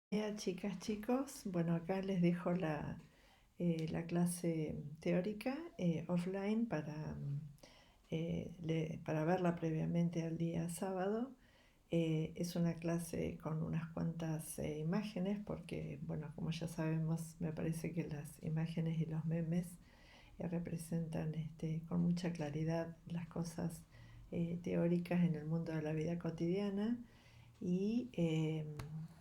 Hola chicas, chicos. Bueno, acá les dejo la clase teórica offline para verla previamente al día sábado. Es una clase con unas cuantas imágenes porque, bueno, como ya sabemos, me parece que las imágenes y los memes representan con mucha claridad las cosas teóricas en el mundo de la vida cotidiana y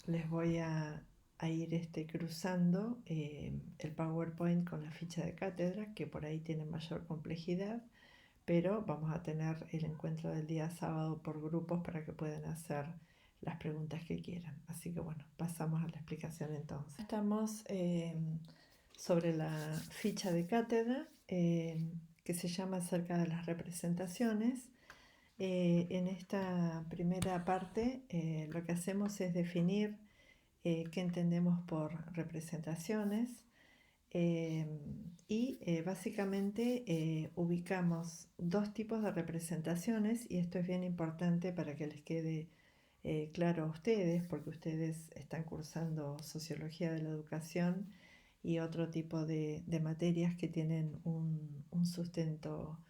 les voy a ir cruzando el PowerPoint con la ficha de cátedra, que por ahí tiene mayor complejidad, pero vamos a tener el encuentro del día sábado por grupos para que puedan hacer las preguntas que quieran. Así que bueno, pasamos a la explicación entonces. Estamos sobre la ficha de cátedra que se llama acerca de las representaciones. En esta primera parte lo que hacemos es definir qué entendemos por representaciones eh, y básicamente ubicamos dos tipos de representaciones, y esto es bien importante para que les quede claro a ustedes, porque ustedes están cursando Sociología de la Educación y otro tipo de materias que tienen un sustento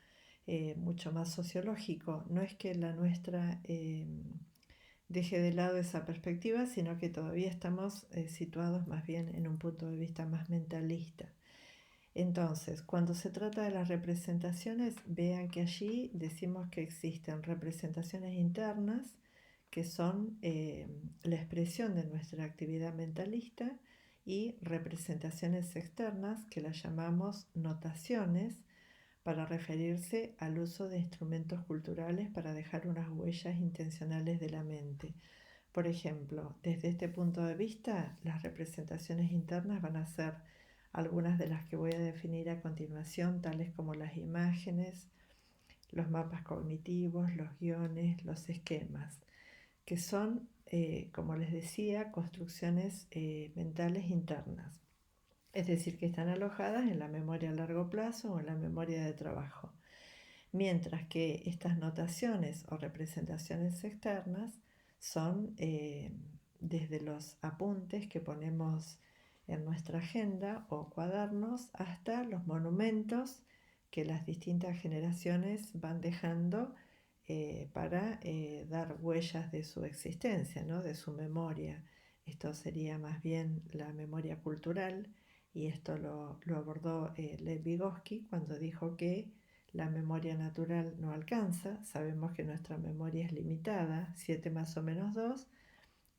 mucho más sociológico. No es que la nuestra deje de lado esa perspectiva, sino que todavía estamos situados más bien en un punto de vista más mentalista. Entonces, cuando se trata de las representaciones, vean que allí decimos que existen representaciones internas, que son la expresión de nuestra actividad mentalista, y representaciones externas, que las llamamos notaciones, para referirse al uso de instrumentos culturales para dejar unas huellas intencionales de la mente. Por ejemplo, desde este punto de vista, las representaciones internas van a ser algunas de las que voy a definir a continuación, tales como las imágenes, los mapas cognitivos, los guiones, los esquemas, que son, como les decía, construcciones mentales internas, es decir, que están alojadas en la memoria a largo plazo o en la memoria de trabajo. Mientras que estas notaciones o representaciones externas son desde los apuntes que ponemos en nuestra agenda o cuadernos hasta los monumentos que las distintas generaciones van dejando para dar huellas de su existencia, ¿no? De su memoria. Esto sería más bien la memoria cultural, y esto lo abordó Lev Vygotsky cuando dijo que la memoria natural no alcanza. Sabemos que nuestra memoria es limitada, 7 más o menos 2,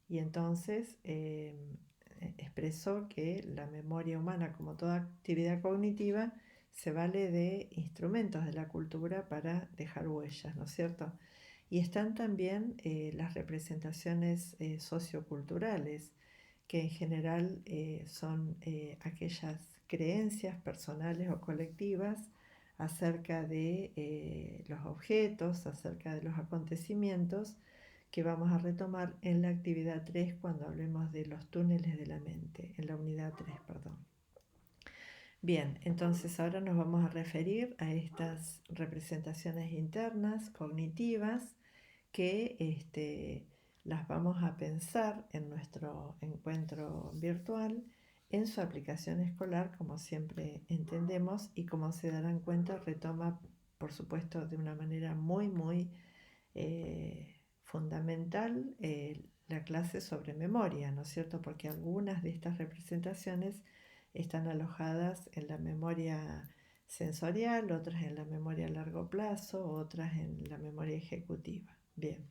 y entonces expresó que la memoria humana, como toda actividad cognitiva, se vale de instrumentos de la cultura para dejar huellas, ¿no es cierto? Y están también las representaciones socioculturales, que en general son aquellas creencias personales o colectivas acerca de los objetos, acerca de los acontecimientos, que vamos a retomar en la actividad 3 cuando hablemos de los túneles de la mente, en la unidad 3, perdón. Bien, entonces ahora nos vamos a referir a estas representaciones internas, cognitivas, que las vamos a pensar en nuestro encuentro virtual en su aplicación escolar, como siempre entendemos, y como se darán cuenta, retoma, por supuesto, de una manera muy fundamental la clase sobre memoria, ¿no es cierto? Porque algunas de estas representaciones están alojadas en la memoria sensorial, otras en la memoria a largo plazo, otras en la memoria ejecutiva. Bien.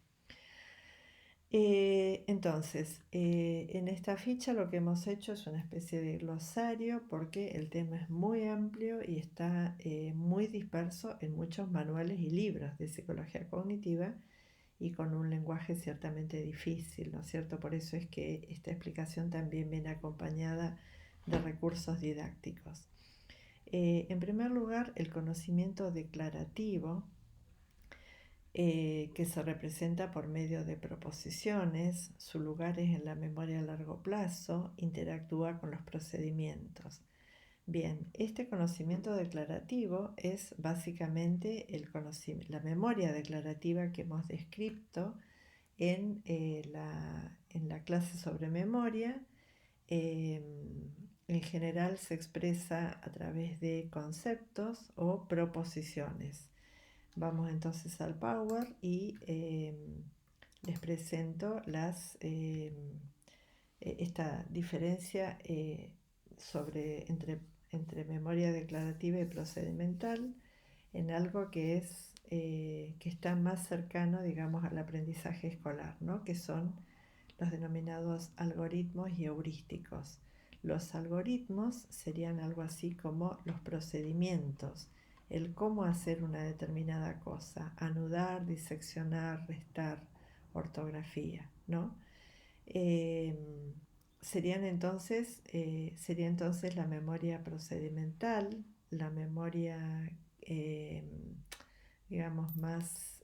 En esta ficha lo que hemos hecho es una especie de glosario, porque el tema es muy amplio y está muy disperso en muchos manuales y libros de psicología cognitiva, y con un lenguaje ciertamente difícil, ¿no es cierto? Por eso es que esta explicación también viene acompañada de recursos didácticos. En primer lugar, el conocimiento declarativo, que se representa por medio de proposiciones, su lugar es en la memoria a largo plazo, interactúa con los procedimientos. Bien, este conocimiento declarativo es básicamente la memoria declarativa que hemos descrito en la clase sobre memoria, eh, en general se expresa a través de conceptos o proposiciones. Vamos entonces al Power y les presento esta diferencia entre memoria declarativa y procedimental en algo que está más cercano, digamos, al aprendizaje escolar, ¿no? Que son los denominados algoritmos y heurísticos. Los algoritmos serían algo así como los procedimientos, el cómo hacer una determinada cosa, anudar, diseccionar, restar, ortografía, ¿no? Eh, sería entonces la memoria procedimental, la memoria, eh, digamos, más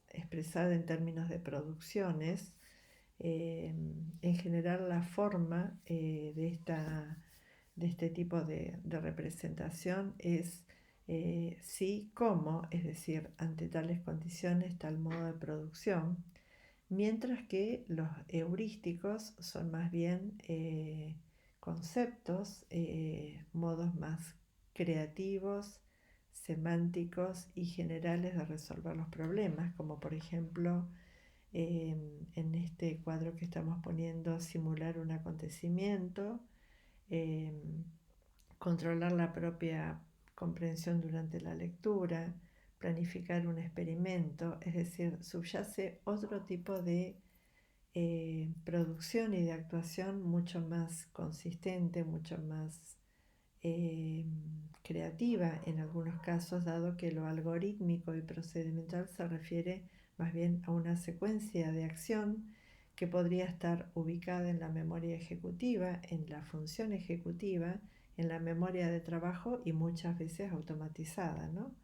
expresada en términos de producciones. En general, la forma de este tipo de representación es sí, cómo, es decir, ante tales condiciones, tal modo de producción, mientras que los heurísticos son más bien conceptos, modos más creativos, semánticos y generales de resolver los problemas, como por ejemplo en este cuadro que estamos poniendo, simular un acontecimiento, eh, controlar la propia comprensión durante la lectura, planificar un experimento, es decir, subyace otro tipo de producción y de actuación mucho más consistente, mucho más eh, creativa en algunos casos, dado que lo algorítmico y procedimental se refiere más bien a una secuencia de acción que podría estar ubicada en la memoria ejecutiva, en la función ejecutiva, en la memoria de trabajo y muchas veces automatizada, ¿no?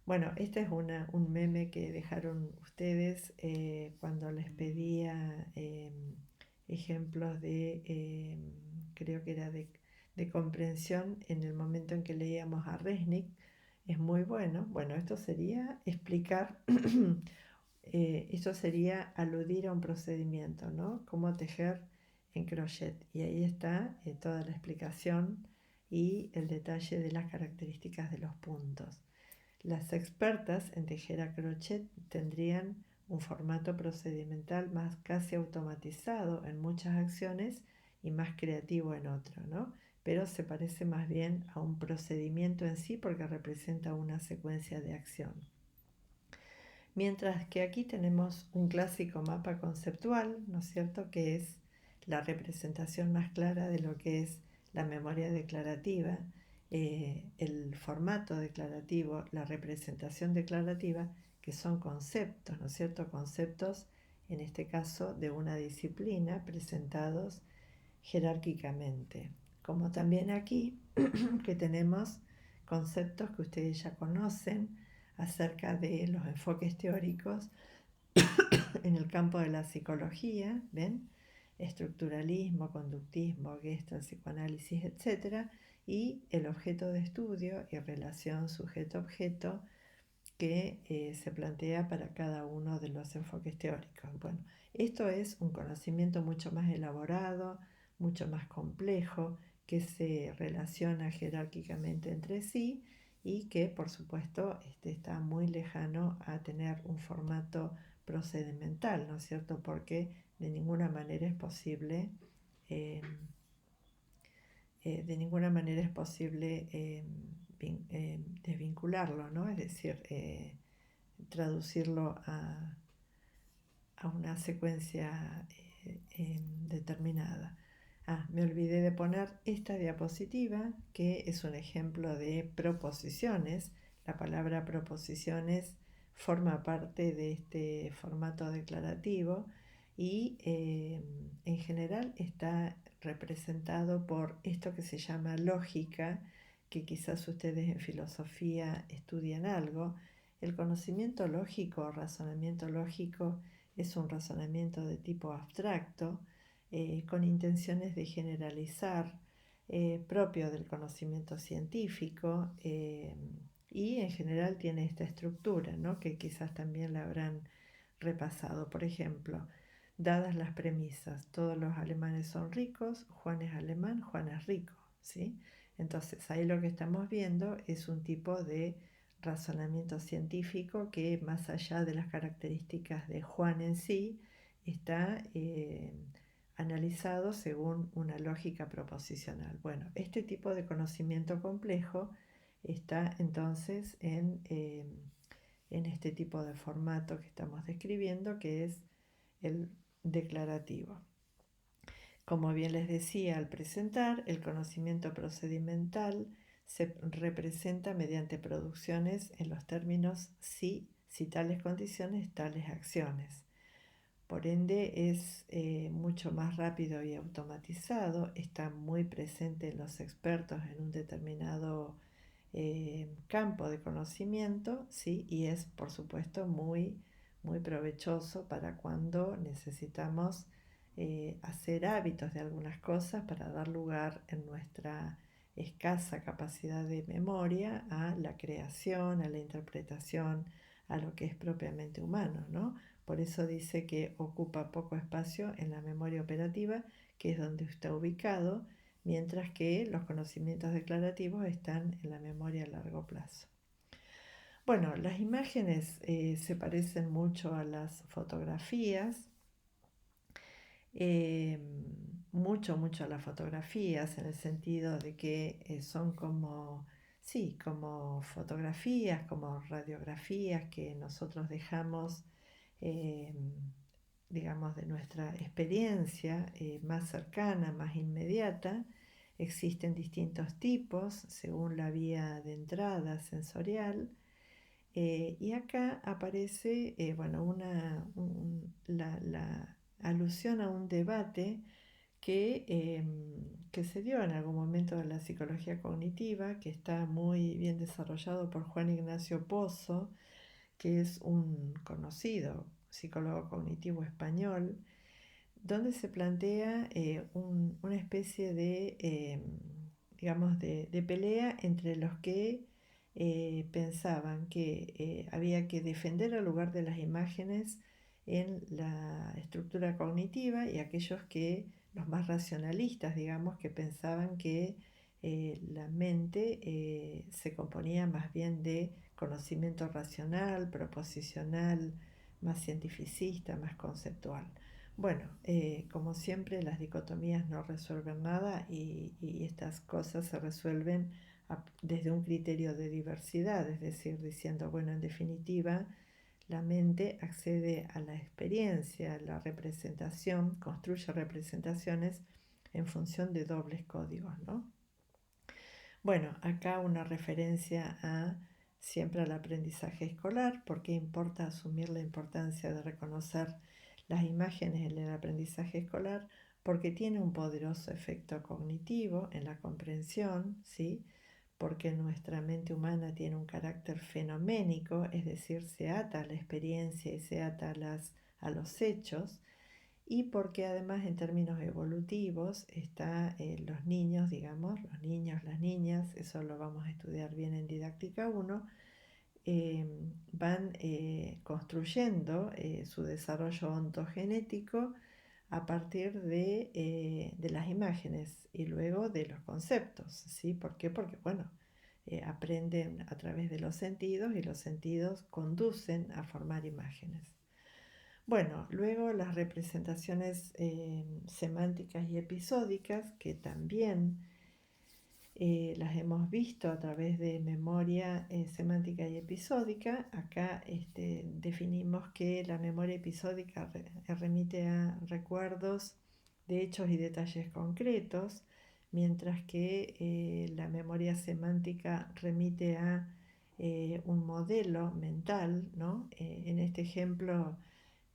Bueno, este es un meme que dejaron ustedes cuando les pedía ejemplos creo que era de comprensión en el momento en que leíamos a Resnick. Es muy bueno. Bueno, esto sería explicar, esto sería aludir a un procedimiento, ¿no? Cómo tejer en crochet. Y ahí está toda la explicación y el detalle de las características de los puntos. Las expertas en tejer a crochet tendrían un formato procedimental más casi automatizado en muchas acciones y más creativo en otro, ¿no? Pero se parece más bien a un procedimiento en sí porque representa una secuencia de acción. Mientras que aquí tenemos un clásico mapa conceptual, ¿no es cierto?, que es la representación más clara de lo que es la memoria declarativa, el formato declarativo, la representación declarativa, que son conceptos, ¿no es cierto?, conceptos, en este caso, de una disciplina presentados jerárquicamente. Como también aquí, que tenemos conceptos que ustedes ya conocen acerca de los enfoques teóricos en el campo de la psicología, ¿ven? Estructuralismo, conductismo, Gestalt, psicoanálisis, etc. Y el objeto de estudio y relación sujeto-objeto que se plantea para cada uno de los enfoques teóricos. Bueno, esto es un conocimiento mucho más elaborado, mucho más complejo, que se relaciona jerárquicamente entre sí y que por supuesto está muy lejano a tener un formato procedimental, ¿no es cierto? Porque de ninguna manera es posible eh, desvincularlo, ¿no? Es decir, traducirlo a una secuencia determinada. Me olvidé de poner esta diapositiva, que es un ejemplo de proposiciones. La palabra proposiciones forma parte de este formato declarativo y en general está representado por esto que se llama lógica, que quizás ustedes en filosofía estudian algo. El conocimiento lógico o razonamiento lógico es un razonamiento de tipo abstracto, con intenciones de generalizar, propio del conocimiento científico, y en general tiene esta estructura, ¿no?, que quizás también la habrán repasado. Por ejemplo, dadas las premisas. Todos los alemanes son ricos, Juan es alemán, Juan es rico, ¿sí? Entonces ahí lo que estamos viendo es un tipo de razonamiento científico que, más allá de las características de Juan en sí, está analizado según una lógica proposicional. Bueno, este tipo de conocimiento complejo está entonces en este tipo de formato que estamos describiendo, que es el declarativo. Como bien les decía al presentar, el conocimiento procedimental se representa mediante producciones en los términos si tales condiciones, tales acciones. Por ende es mucho más rápido y automatizado, está muy presente en los expertos en un determinado campo de conocimiento, ¿sí? Y es por supuesto muy provechoso para cuando necesitamos hacer hábitos de algunas cosas para dar lugar en nuestra escasa capacidad de memoria a la creación, a la interpretación, a lo que es propiamente humano, ¿no? Por eso dice que ocupa poco espacio en la memoria operativa, que es donde está ubicado, mientras que los conocimientos declarativos están en la memoria a largo plazo. Bueno, las imágenes se parecen mucho a las fotografías, eh, mucho a las fotografías, en el sentido de que son como, sí, como fotografías, como radiografías que nosotros dejamos, eh, digamos, de nuestra experiencia más cercana, más inmediata. Existen distintos tipos según la vía de entrada sensorial. Y acá aparece, bueno, la alusión a un debate que se dio en algún momento de la psicología cognitiva, que está muy bien desarrollado por Juan Ignacio Pozo, que es un conocido psicólogo cognitivo español, donde se plantea una especie de, digamos, de pelea entre los que pensaban que había que defender el lugar de las imágenes en la estructura cognitiva, y aquellos que, los más racionalistas, digamos, que pensaban que la mente se componía más bien de conocimiento racional, proposicional, más cientificista, más conceptual. Bueno, como siempre, las dicotomías no resuelven nada, y estas cosas se resuelven desde un criterio de diversidad, es decir, diciendo, bueno, en definitiva, la mente accede a la experiencia, a la representación, construye representaciones en función de dobles códigos, ¿no? Bueno, acá una referencia siempre al aprendizaje escolar. ¿Por qué importa asumir la importancia de reconocer las imágenes en el aprendizaje escolar? Porque tiene un poderoso efecto cognitivo en la comprensión, ¿sí? Porque nuestra mente humana tiene un carácter fenoménico, es decir, se ata a la experiencia y se ata a los hechos, y porque además en términos evolutivos está los niños, digamos, los niños, las niñas, eso lo vamos a estudiar bien en didáctica 1, van construyendo su desarrollo ontogenético a partir de las imágenes y luego de los conceptos, ¿sí? ¿Por qué? Porque, bueno, aprenden a través de los sentidos, y los sentidos conducen a formar imágenes. Bueno, luego las representaciones semánticas y episódicas, que también las hemos visto a través de memoria semántica y episódica. Acá definimos que la memoria episódica remite a recuerdos de hechos y detalles concretos, mientras que la memoria semántica remite a un modelo mental, ¿no? En este ejemplo,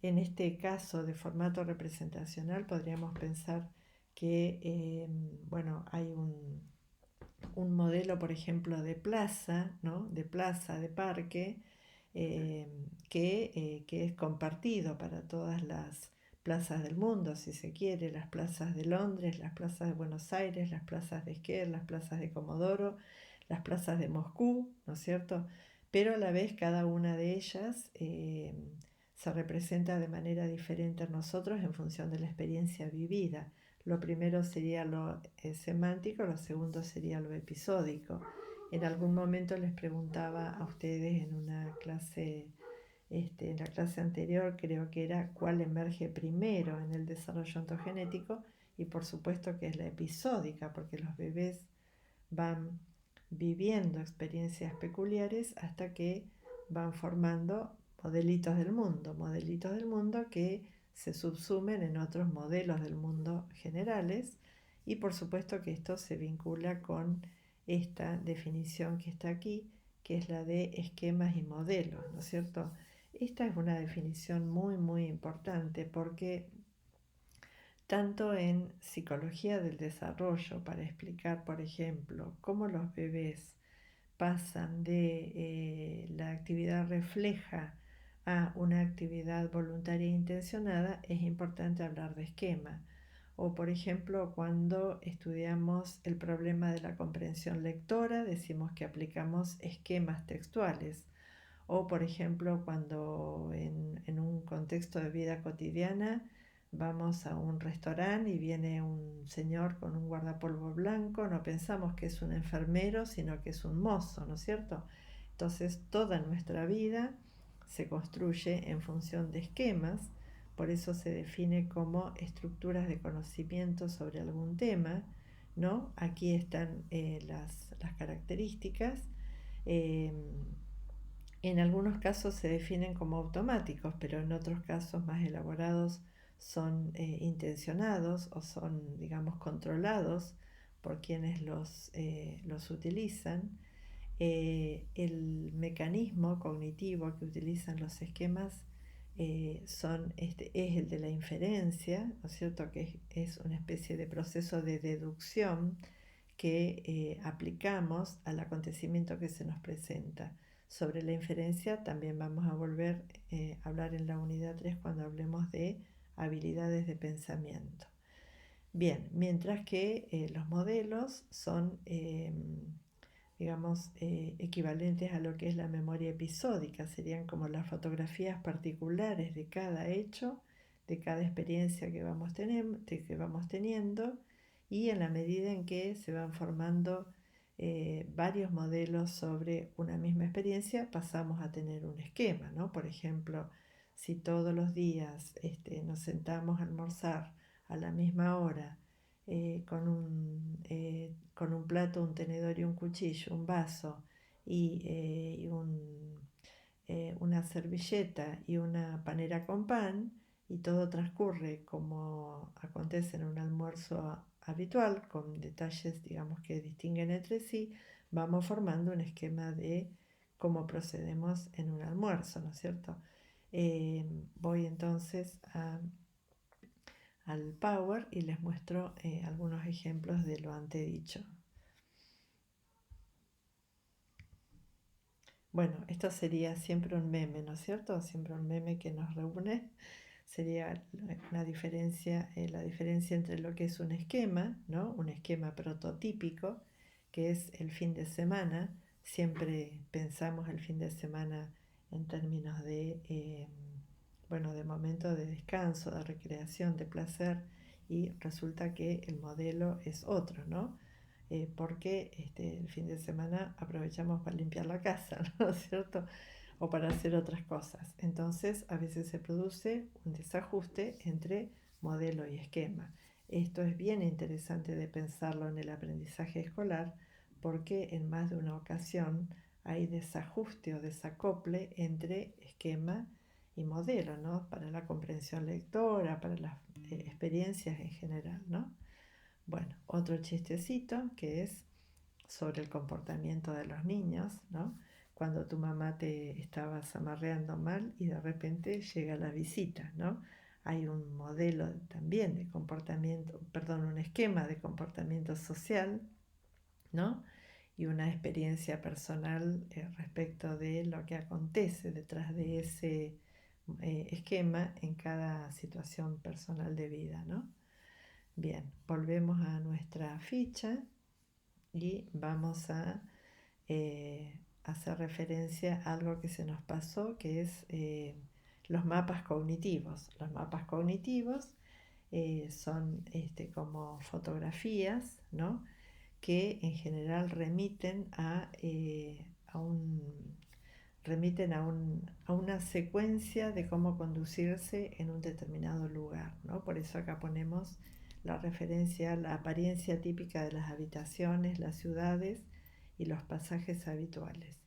en este caso de formato representacional, podríamos pensar que, bueno, hay un modelo, por ejemplo, de plaza, ¿no? De plaza, de parque, que es compartido para todas las plazas del mundo, si se quiere, las plazas de Londres, las plazas de Buenos Aires, las plazas de Esquer, las plazas de Comodoro, las plazas de Moscú, ¿no es cierto? Pero a la vez cada una de ellas se representa de manera diferente en nosotros en función de la experiencia vivida. Lo primero sería lo semántico, lo segundo sería lo episódico. En algún momento les preguntaba a ustedes en una clase, en la clase anterior, creo que era cuál emerge primero en el desarrollo ontogenético, y por supuesto que es la episódica, porque los bebés van viviendo experiencias peculiares hasta que van formando modelitos del mundo que se subsumen en otros modelos del mundo generales, y por supuesto que esto se vincula con esta definición que está aquí, que es la de esquemas y modelos, ¿no es cierto? Esta es una definición muy, muy importante porque tanto en psicología del desarrollo, para explicar, por ejemplo, cómo los bebés pasan de la actividad refleja a una actividad voluntaria e intencionada, es importante hablar de esquema. O por ejemplo, cuando estudiamos el problema de la comprensión lectora, decimos que aplicamos esquemas textuales. O por ejemplo, cuando en un contexto de vida cotidiana vamos a un restaurante y viene un señor con un guardapolvo blanco, no pensamos que es un enfermero, sino que es un mozo, ¿no es cierto? Entonces, toda nuestra vida se construye en función de esquemas, por eso se define como estructuras de conocimiento sobre algún tema, ¿no? Aquí están las características. Eh, en algunos casos se definen como automáticos, pero en otros casos más elaborados son intencionados o son, digamos, controlados por quienes los utilizan. El mecanismo cognitivo que utilizan los esquemas es el de la inferencia, ¿no es cierto? Que es una especie de proceso de deducción que aplicamos al acontecimiento que se nos presenta. Sobre la inferencia también vamos a volver a hablar en la unidad 3 cuando hablemos de habilidades de pensamiento. Bien, mientras que los modelos son, digamos, equivalentes a lo que es la memoria episódica, serían como las fotografías particulares de cada hecho, de cada experiencia que vamos teniendo, y en la medida en que se van formando varios modelos sobre una misma experiencia, pasamos a tener un esquema, ¿no? Por ejemplo, si todos los días nos sentamos a almorzar a la misma hora, con un plato, un tenedor y un cuchillo, un vaso y una servilleta y una panera con pan, y todo transcurre como acontece en un almuerzo habitual, con detalles, digamos, que distinguen entre sí, vamos formando un esquema de cómo procedemos en un almuerzo, ¿no es cierto? Voy entonces al Power y les muestro algunos ejemplos de lo antedicho. Bueno, esto sería siempre un meme, ¿no es cierto? Siempre un meme que nos reúne. Sería la diferencia entre lo que es un esquema, ¿no? Un esquema prototípico, que es el fin de semana. Siempre pensamos el fin de semana en términos bueno, de momento de descanso, de recreación, de placer, y resulta que el modelo es otro, ¿no? Porque el fin de semana aprovechamos para limpiar la casa, ¿no es cierto? O para hacer otras cosas. Entonces, a veces se produce un desajuste entre modelo y esquema. Esto es bien interesante de pensarlo en el aprendizaje escolar, porque en más de una ocasión hay desajuste o desacople entre esquema y modelo, ¿no? Para la comprensión lectora, para las experiencias en general, ¿no? Bueno, otro chistecito que es sobre el comportamiento de los niños, ¿no? Cuando tu mamá te estaba amarreando mal y de repente llega la visita, ¿no? Hay un modelo también de comportamiento, perdón, un esquema de comportamiento social, ¿no? Y una experiencia personal respecto de lo que acontece detrás de ese esquema en cada situación personal de vida, ¿no? Bien, volvemos a nuestra ficha y vamos a hacer referencia a algo que se nos pasó, que es los mapas cognitivos. Los mapas cognitivos son como fotografías, ¿no? Que en general remiten a una secuencia de cómo conducirse en un determinado lugar, ¿no? Por eso acá ponemos la referencia a la apariencia típica de las habitaciones, las ciudades y los pasajes habituales.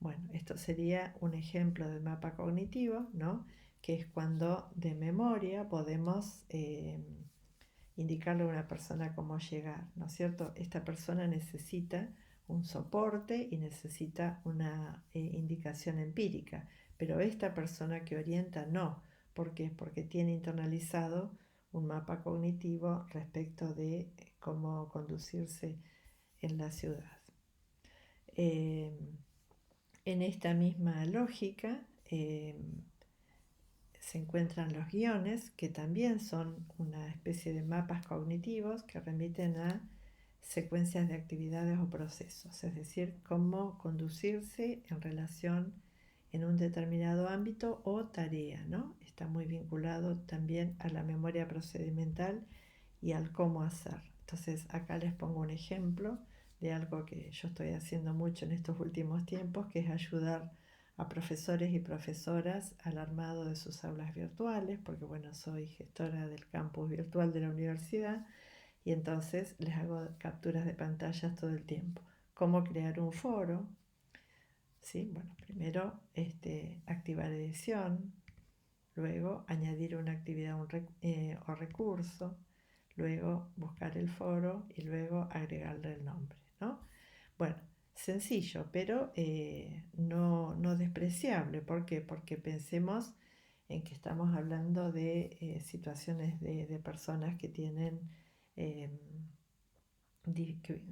Bueno, esto sería un ejemplo de mapa cognitivo, ¿no? Que es cuando de memoria podemos indicarle a una persona cómo llegar, ¿no es cierto? Esta persona necesita un soporte y necesita una indicación empírica, pero esta persona que orienta no. ¿Por qué? Porque tiene internalizado un mapa cognitivo respecto de cómo conducirse en la ciudad. Eh, en esta misma lógica se encuentran los guiones, que también son una especie de mapas cognitivos que remiten a secuencias de actividades o procesos, es decir, cómo conducirse en relación en un determinado ámbito o tarea, ¿no? Está muy vinculado también a la memoria procedimental y al cómo hacer. Entonces, acá les pongo un ejemplo de algo que yo estoy haciendo mucho en estos últimos tiempos, que es ayudar a profesores y profesoras al armado de sus aulas virtuales, porque bueno, soy gestora del campus virtual de la universidad y entonces les hago capturas de pantallas todo el tiempo. ¿Cómo crear un foro? ¿Sí? Bueno, primero activar edición, luego añadir una actividad o recurso, luego buscar el foro y luego agregarle el nombre, ¿no? Bueno, sencillo, pero no despreciable. ¿Por qué? Porque pensemos en que estamos hablando de situaciones de personas que tienen eh,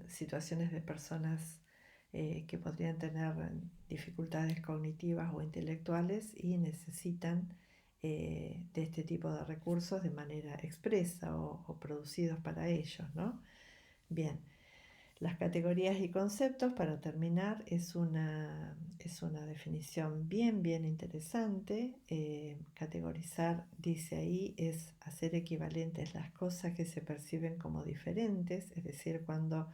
situaciones de personas que podrían tener dificultades cognitivas o intelectuales y necesitan de este tipo de recursos de manera expresa o producidos para ellos, ¿no? Bien, las categorías y conceptos, para terminar, es una definición bien interesante. Categorizar, dice ahí, es hacer equivalentes las cosas que se perciben como diferentes, es decir, cuando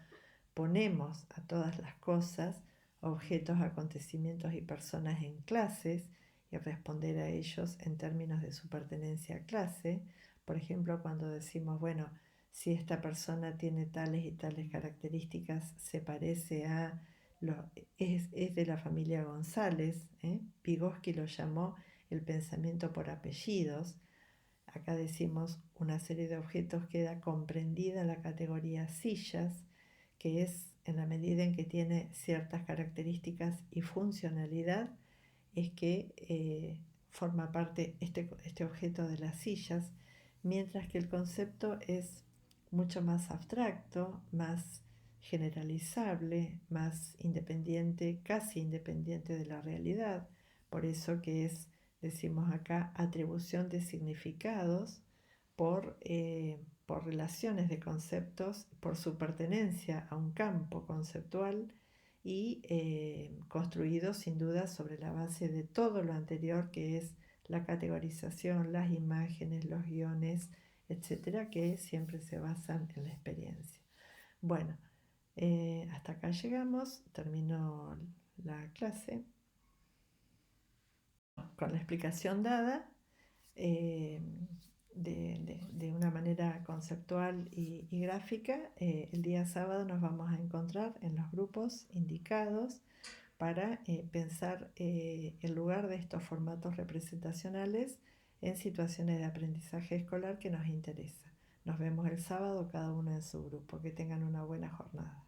ponemos a todas las cosas, objetos, acontecimientos y personas en clases y responder a ellos en términos de su pertenencia a clase. Por ejemplo, cuando decimos, bueno, si esta persona tiene tales y tales características, se parece a, es de la familia González, Vygotsky lo llamó el pensamiento por apellidos. Acá decimos una serie de objetos queda comprendida en la categoría sillas, que es en la medida en que tiene ciertas características y funcionalidad, es que forma parte este objeto de las sillas, mientras que el concepto es mucho más abstracto, más generalizable, más independiente, casi independiente de la realidad. Por eso que decimos acá, atribución de significados por relaciones de conceptos, por su pertenencia a un campo conceptual y construido sin duda sobre la base de todo lo anterior, que es la categorización, las imágenes, los guiones, etcétera, que siempre se basan en la experiencia. Bueno, hasta acá llegamos, termino la clase con la explicación dada. eh, de una manera conceptual y gráfica. El día sábado nos vamos a encontrar en los grupos indicados para pensar el lugar de estos formatos representacionales en situaciones de aprendizaje escolar que nos interesa. Nos vemos el sábado, cada uno en su grupo. Que tengan una buena jornada.